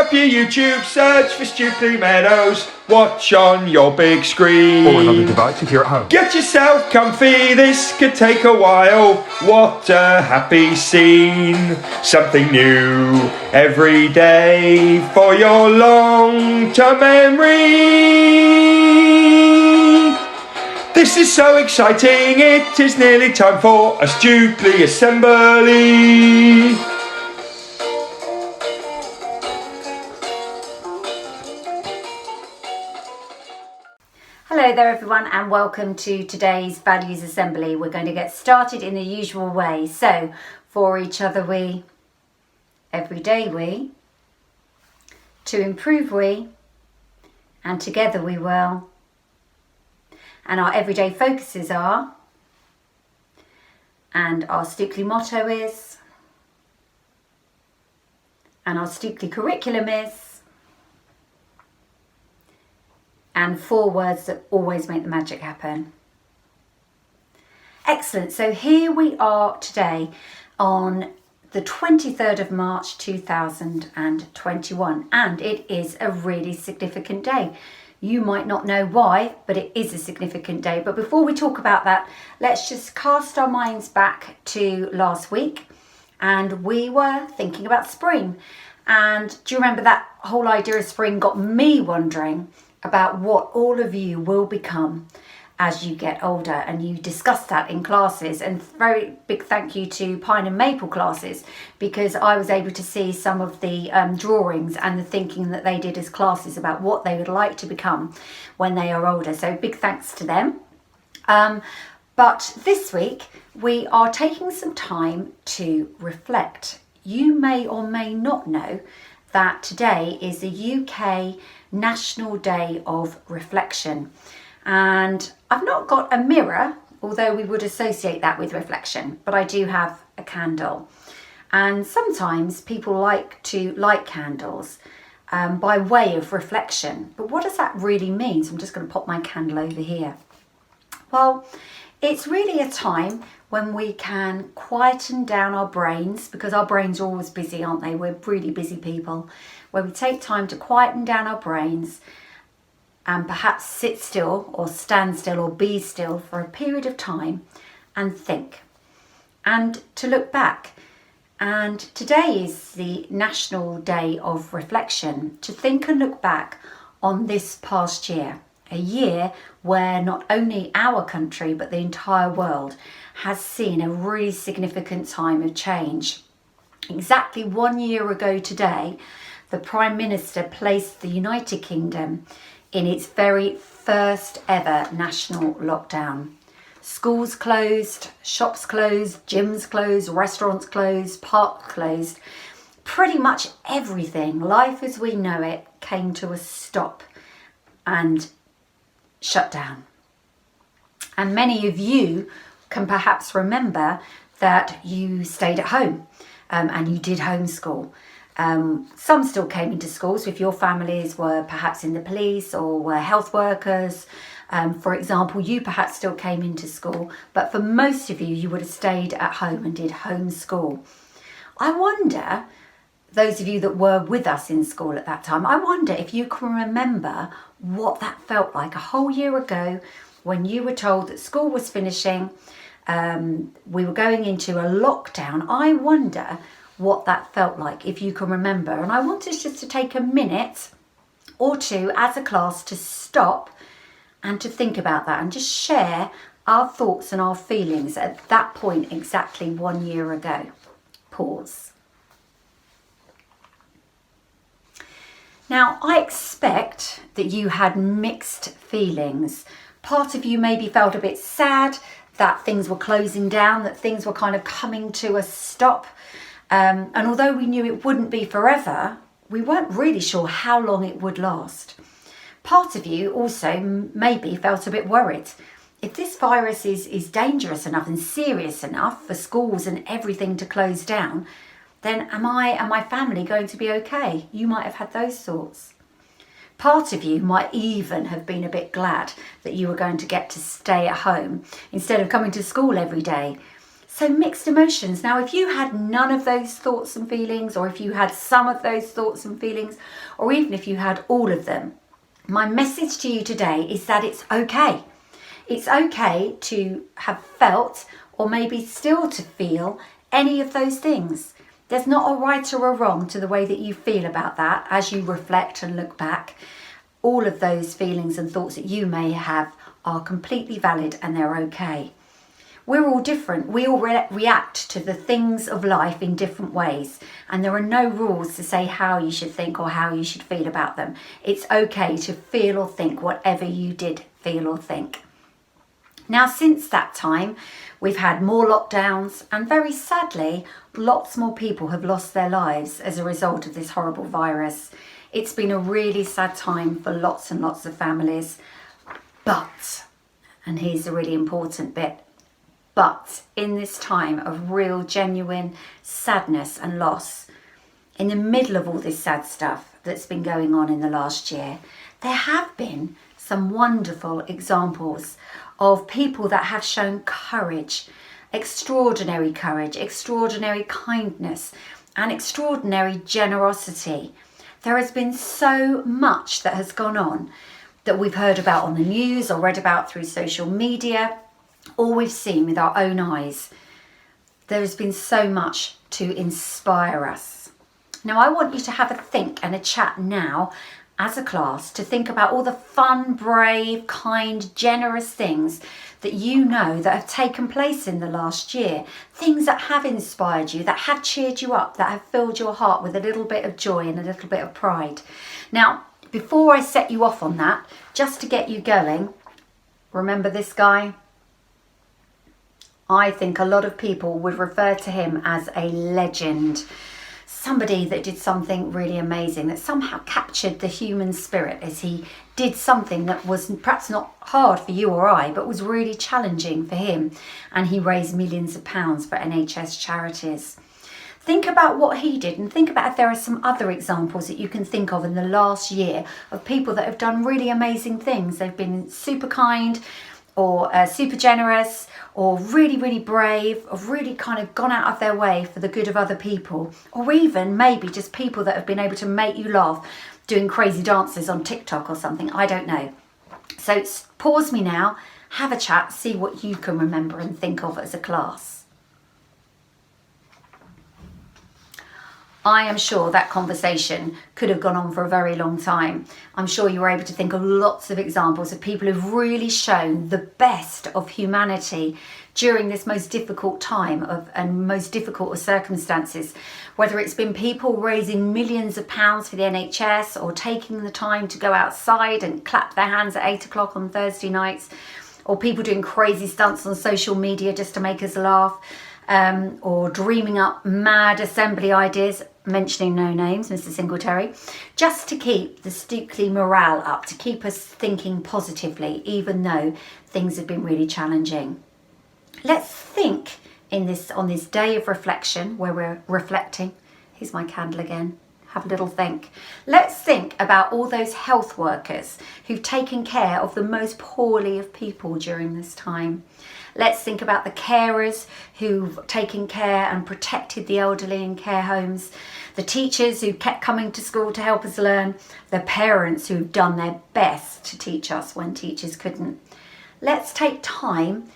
up your YouTube, search for Stukeley Meadows, watch on your big screen. Or another device if you're at home. Get yourself comfy, this could take a while. What a happy scene. Something new every day for your long-term memory. This is so exciting, it is nearly time for a Stukeley assembly. Hello there everyone, and welcome to today's Values Assembly. We're going to get started in the usual way. So, for each other we, every day we, to improve we, and together we will. And our everyday focuses are, and our Stukeley motto is, and our Stukeley curriculum is, and 4 words that always make the magic happen. Excellent. So here we are today on the 23rd of March 2021, and it is a really significant day. You might not know why, but it is a significant day. But before we talk about that, let's just cast our minds back to last week, and we were thinking about spring. And do you remember that whole idea of spring got me wondering about what all of you will become as you get older, and you discussed that in classes. And very big thank you to Pine and Maple classes, because I was able to see some of the drawings and the thinking that they did as classes about what they would like to become when they are older. So big thanks to them. But this week we are taking some time to reflect. You may or may not know that today is the UK National Day of Reflection, and I've not got a mirror, although we would associate that with reflection, but I do have a candle. And sometimes people like to light candles by way of reflection. But what does that really mean? So I'm just going to pop my candle over here. Well, it's really a time when we can quieten down our brains, because our brains are always busy, aren't they? We're really busy people. Where we take time to quieten down our brains and perhaps sit still or stand still or be still for a period of time and think, and to look back. And today is the National Day of Reflection, to think and look back on this past year, a year where not only our country but the entire world has seen a really significant time of change. Exactly 1 year ago today, the Prime Minister placed the United Kingdom in its very first ever national lockdown. Schools closed, shops closed, gyms closed, restaurants closed, parks closed. Pretty much everything, life as we know it, came to a stop and shut down. And many of you can perhaps remember that you stayed at home and you did homeschool. Some still came into schools if your families were perhaps in the police or were health workers. For example, you perhaps still came into school, but for most of you, you would have stayed at home and did homeschool. I wonder, those of you that were with us in school at that time, I wonder if you can remember what that felt like a whole year ago when you were told that school was finishing, we were going into a lockdown. I wonder what that felt like, if you can remember. And I want us just to take a minute or two as a class to stop and to think about that and just share our thoughts and our feelings at that point exactly 1 year ago. Pause. Now, I expect that you had mixed feelings. Part of you maybe felt a bit sad that things were closing down, that things were kind of coming to a stop. And although we knew it wouldn't be forever, we weren't really sure how long it would last. Part of you also maybe felt a bit worried. If this virus is dangerous enough and serious enough for schools and everything to close down, then am I and my family going to be okay? You might have had those thoughts. Part of you might even have been a bit glad that you were going to get to stay at home instead of coming to school every day. So mixed emotions. Now, if you had none of those thoughts and feelings, or if you had some of those thoughts and feelings, or even if you had all of them, my message to you today is that it's okay. It's okay to have felt, or maybe still to feel, any of those things. There's not a right or a wrong to the way that you feel about that as you reflect and look back. All of those feelings and thoughts that you may have are completely valid and they're okay. We're all different. We all react to the things of life in different ways, and there are no rules to say how you should think or how you should feel about them. It's okay to feel or think whatever you did feel or think. Now, since that time, we've had more lockdowns, and very sadly, lots more people have lost their lives as a result of this horrible virus. It's been a really sad time for lots and lots of families. But, and here's the really important bit, but in this time of real, genuine sadness and loss, in the middle of all this sad stuff that's been going on in the last year, there have been some wonderful examples of people that have shown courage, extraordinary kindness, and extraordinary generosity. There has been so much that has gone on that we've heard about on the news or read about through social media, or we've seen with our own eyes. There has been so much to inspire us. Now, I want you to have a think and a chat now as a class to think about all the fun, brave, kind, generous things that you know that have taken place in the last year. Things that have inspired you, that have cheered you up, that have filled your heart with a little bit of joy and a little bit of pride. Now, before I set you off on that, just to get you going, remember this guy? I think a lot of people would refer to him as a legend. Somebody that did something really amazing, that somehow captured the human spirit as he did something that was perhaps not hard for you or I, but was really challenging for him. And he raised millions of pounds for NHS charities. Think about what he did, and think about if there are some other examples that you can think of in the last year of people that have done really amazing things. They've been super kind, or super generous, or really, really brave, or really kind of gone out of their way for the good of other people, or even maybe just people that have been able to make you laugh doing crazy dances on TikTok or something. I don't know. So pause me now, have a chat, see what you can remember and think of as a class. I am sure that conversation could have gone on for a very long time. I'm sure you were able to think of lots of examples of people who've really shown the best of humanity during this most difficult time and most difficult of circumstances. Whether it's been people raising millions of pounds for the NHS, or taking the time to go outside and clap their hands at 8 o'clock on Thursday nights, or people doing crazy stunts on social media just to make us laugh, or dreaming up mad assembly ideas, mentioning no names, Mr. Singletary, just to keep the Stukeley morale up, to keep us thinking positively, even though things have been really challenging. Let's think on this day of reflection, where we're reflecting. Here's my candle again. Have a little think. Let's think about all those health workers who've taken care of the most poorly of people during this time. Let's think about the carers who've taken care and protected the elderly in care homes, the teachers who kept coming to school to help us learn, the parents who've done their best to teach us when teachers couldn't. Let's take time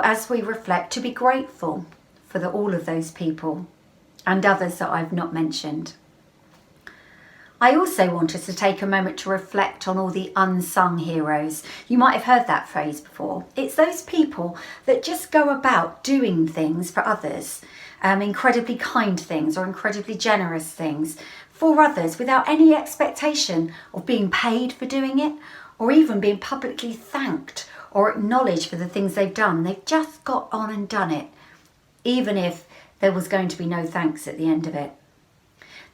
as we reflect to be grateful for all of those people and others that I've not mentioned. I also want us to take a moment to reflect on all the unsung heroes. You might have heard that phrase before. It's those people that just go about doing things for others, incredibly kind things or incredibly generous things for others without any expectation of being paid for doing it, or even being publicly thanked or acknowledged for the things they've done. They've just got on and done it, even if there was going to be no thanks at the end of it.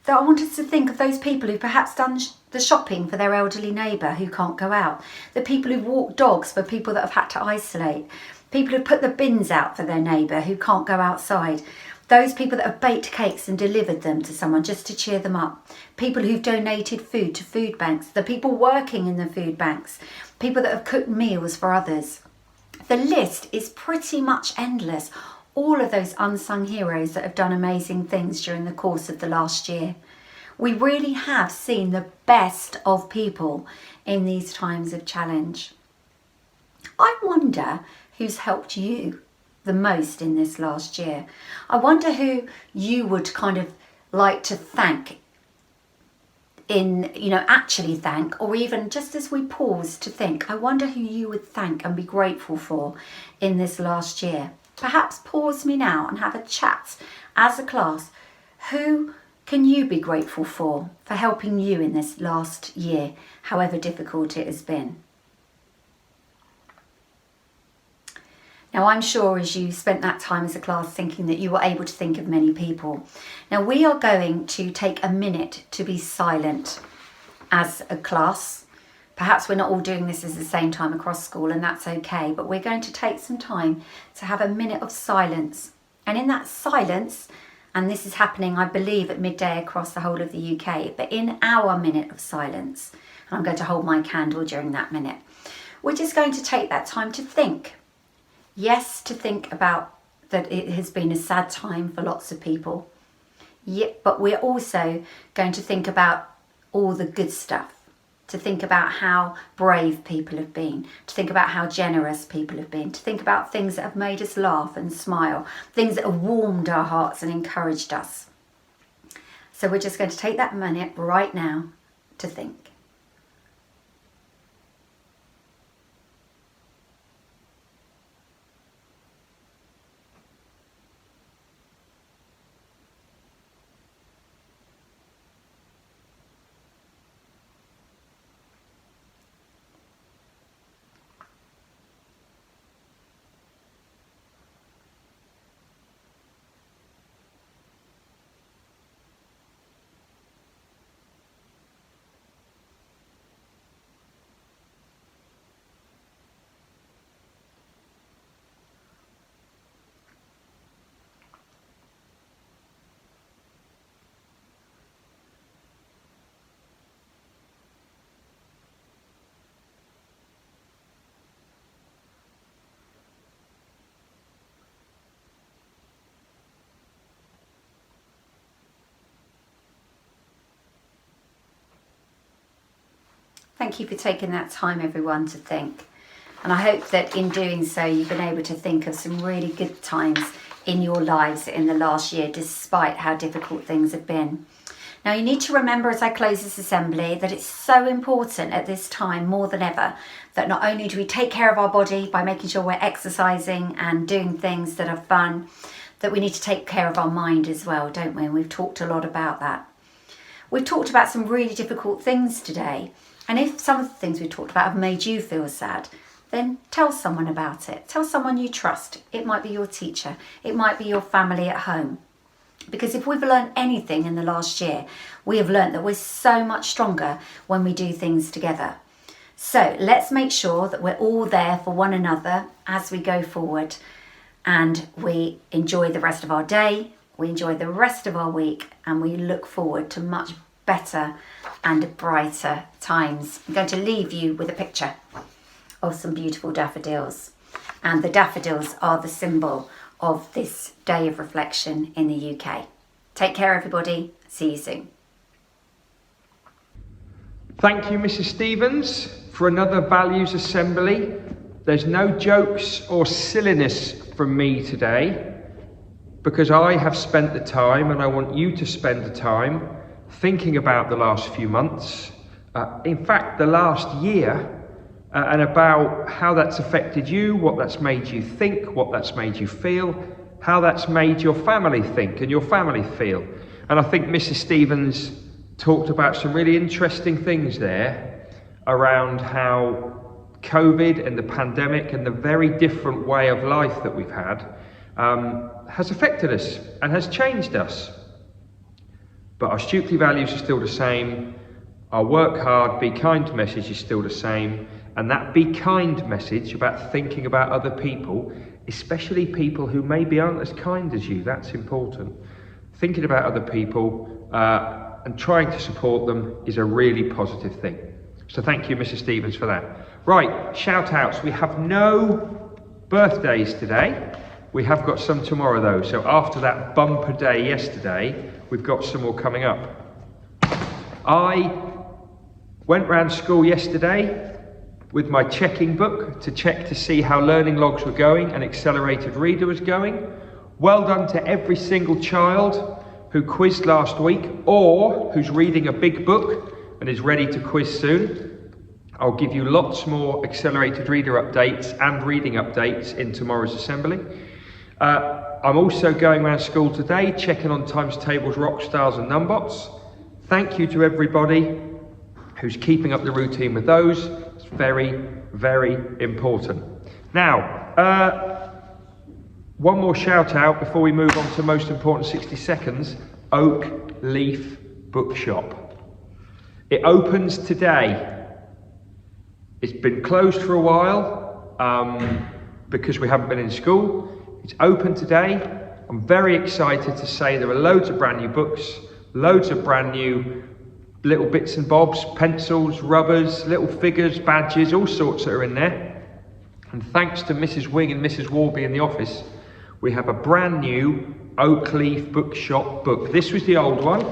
That I want us to think of those people who've perhaps done the shopping for their elderly neighbour who can't go out, the people who've walked dogs for people that have had to isolate, people who've put the bins out for their neighbour who can't go outside, those people that have baked cakes and delivered them to someone just to cheer them up, people who've donated food to food banks, the people working in the food banks, people that have cooked meals for others. The list is pretty much endless. all of those unsung heroes that have done amazing things during the course of the last year. We really have seen the best of people in these times of challenge. I wonder who's helped you the most in this last year. I wonder who you would kind of like to thank actually thank, or even just as we pause to think, I wonder who you would thank and be grateful for in this last year. Perhaps pause me now and have a chat as a class. Who can you be grateful for helping you in this last year, however difficult it has been? Now, I'm sure as you spent that time as a class thinking that you were able to think of many people. Now, we are going to take a minute to be silent as a class. Perhaps we're not all doing this at the same time across school, and that's okay, but we're going to take some time to have a minute of silence. And in that silence, and this is happening, I believe, at midday across the whole of the UK, but in our minute of silence, and I'm going to hold my candle during that minute, we're just going to take that time to think. Yes, to think about that it has been a sad time for lots of people. Yeah, but we're also going to think about all the good stuff, to think about how brave people have been, to think about how generous people have been, to think about things that have made us laugh and smile, things that have warmed our hearts and encouraged us. So we're just going to take that minute right now to think. Thank you for taking that time, everyone, to think. And I hope that in doing so, you've been able to think of some really good times in your lives in the last year, despite how difficult things have been. Now, you need to remember as I close this assembly that it's so important at this time, more than ever, that not only do we take care of our body by making sure we're exercising and doing things that are fun, that we need to take care of our mind as well, don't we? And we've talked a lot about that. We've talked about some really difficult things today. And if some of the things we talked about have made you feel sad, then tell someone about it. Tell someone you trust. It might be your teacher. It might be your family at home. Because if we've learned anything in the last year, we have learned that we're so much stronger when we do things together. So let's make sure that we're all there for one another as we go forward, and we enjoy the rest of our day, we enjoy the rest of our week, and we look forward to much better and brighter times. I'm going to leave you with a picture of some beautiful daffodils, and the daffodils are the symbol of this day of reflection in the UK. Take care, everybody. See you soon. Thank you, Mrs. Stevens, for another values assembly. There's no jokes or silliness from me today, because I have spent the time, and I want you to spend the time thinking about the last few months, in fact the last year, and about how that's affected you, what that's made you think, what that's made you feel, how that's made your family think and your family feel. And I think Mrs. Stevens talked about some really interesting things there around how COVID and the pandemic and the very different way of life that we've had has affected us and has changed us. But our Stukeley values are still the same. Our work hard, be kind message is still the same. And that be kind message about thinking about other people, especially people who maybe aren't as kind as you, that's important. Thinking about other people and trying to support them is a really positive thing. So thank you, Mrs. Stevens, for that. Right, shout outs. We have no birthdays today. We have got some tomorrow though, so after that bumper day yesterday, we've got some more coming up. I went round school yesterday with my checking book to check to see how learning logs were going and accelerated reader was going. Well done to every single child who quizzed last week or who's reading a big book and is ready to quiz soon. I'll give you lots more accelerated reader updates and reading updates in tomorrow's assembly. I'm also going around school today checking on times tables, rock stars and numbots. Thank you to everybody who's keeping up the routine with those. It's very, very important. Now, one more shout out before we move on to most important 60 seconds. Oak Leaf Bookshop. It opens today. It's been closed for a while because we haven't been in school. It's open today. I'm very excited to say there are loads of brand new books, loads of brand new little bits and bobs, pencils, rubbers, little figures, badges, all sorts that are in there. And thanks to Mrs. Wing and Mrs. Warby in the office, we have a brand new Oak Leaf Bookshop book. This was the old one.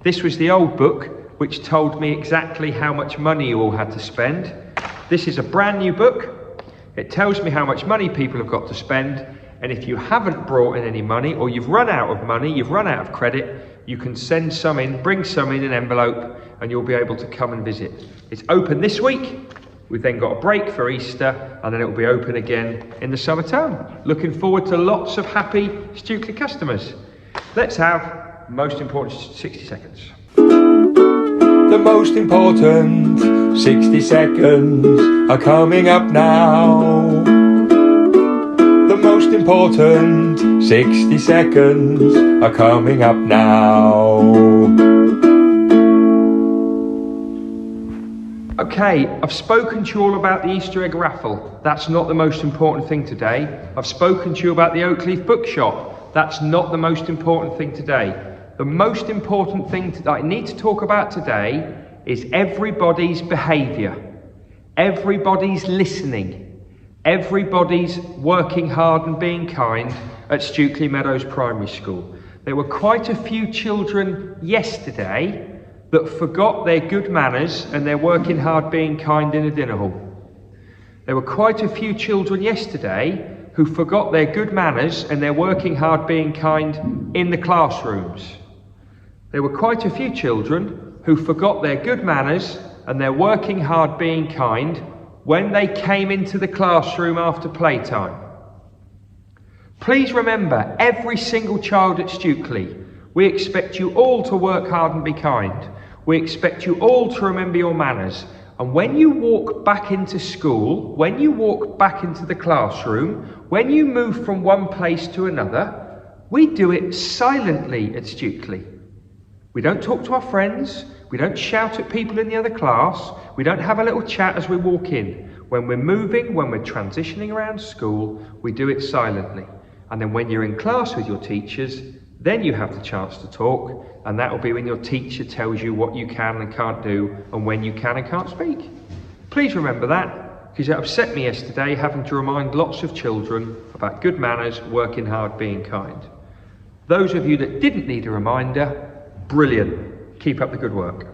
This was the old book, which told me exactly how much money you all had to spend. This is a brand new book. It tells me how much money people have got to spend. And if you haven't brought in any money, or you've run out of money, you've run out of credit, you can send some in, bring some in an envelope, and you'll be able to come and visit. It's open this week. We've then got a break for Easter, and then it will be open again in the summer term. Looking forward to lots of happy Stukeley customers. Let's have most important 60 seconds. The most important 60 seconds are coming up now. The most important 60 seconds are coming up now. Okay, I've spoken to you all about the Easter egg raffle. That's not the most important thing today. I've spoken to you about the Oak Leaf Bookshop. That's not the most important thing today. The most important thing that I need to talk about today is everybody's behaviour. Everybody's listening. Everybody's working hard and being kind at Stukeley Meadows Primary School. There were quite a few children yesterday that forgot their good manners and their working hard being kind in a dinner hall. There were quite a few children yesterday who forgot their good manners and their working hard being kind in the classrooms. There were quite a few children who forgot their good manners and their working hard being kind when they came into the classroom after playtime. Please remember, every single child at Stukeley, we expect you all to work hard and be kind. We expect you all to remember your manners. And when you walk back into school, when you walk back into the classroom, when you move from one place to another, we do it silently at Stukeley. We don't talk to our friends. We don't shout at people in the other class. We don't have a little chat as we walk in. When we're moving, when we're transitioning around school, we do it silently. And then when you're in class with your teachers, then you have the chance to talk, and that will be when your teacher tells you what you can and can't do and when you can and can't speak. Please remember that, because it upset me yesterday having to remind lots of children about good manners, working hard, being kind. Those of you that didn't need a reminder, brilliant. Keep up the good work.